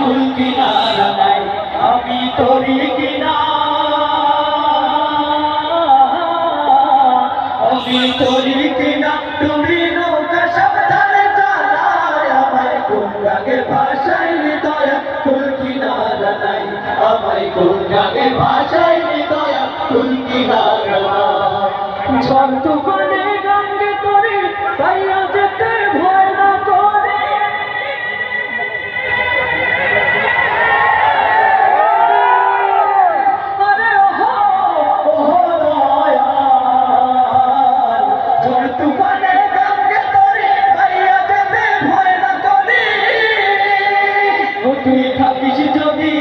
কুল কিনারা নাই আমি তোরি কিনা আমি তোরি কিনা তুমি নৌকা সাবধানে চালায় আমায় গঙ্গাকে ভাষায় দয়া কুল কিনারা নাই আমায় গঙ্গাকে ভাষায় দয়া কুল কিনারা নাই ঝড় তুফানে গঙ্গে তোরে পাইয়া যেতে ভয় না করে আরে ওহো ওহো দয়াল ঝড় তুফানে গঙ্গে তোরে পাইয়া যেতে ভয় না করে ও তুই থাকিস যদি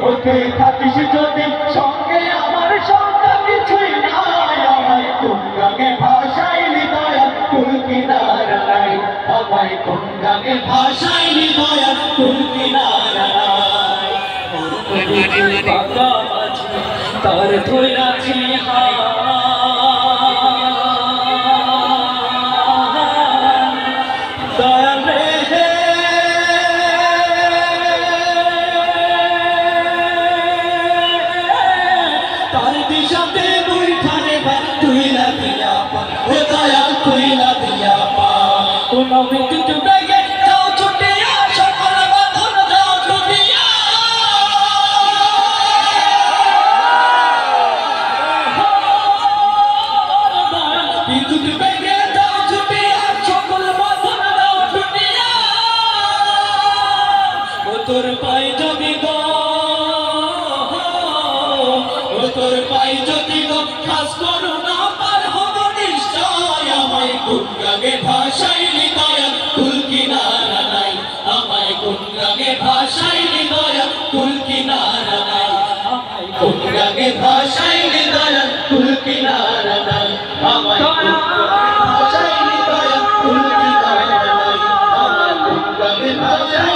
ও তুই থাকিস যদি সঙ্গে আমার সঙ্গে কিছুই নাই আমায় গঙ্গাকে ভাষাইলি দয়া কুল কিনারা নাই আমায় গঙ্গাকে ভাষাইলি দয়া কুল কিনারা নাই ফাঁকা মাঝে তার ধৈরাছি দয়াল রে তার দিশাতে বৈঠানে তুই না দিয়া পা ও দয়াল তুই না দিয়া পা কোন বিদ্যুৎ বেগে যাও ছুটিয়া সকল বাঁধন যাও ছুটিয়া বিদ্যুৎ বেগে যাও ছুটিয়া সকল বাঁধন যাও ছুটিয়া ও তোর পাই যদি গো তোর পাই যদি খাস করো না পার হব নিশ্চয় আমায় গঙ্গাকে ভাষাইলি দয়া কুল কিনারা নাই আমায় গঙ্গাকে ভাষাইলি দয়া কুল কিনারা নাই আমায় গঙ্গাকে ভাষাইলি দয়া কুল কিনারা নাই আমায় গঙ্গাকে ভাষাইলি দয়া কুল কিনারা নাই আমায় গঙ্গাকে ভাষাইলি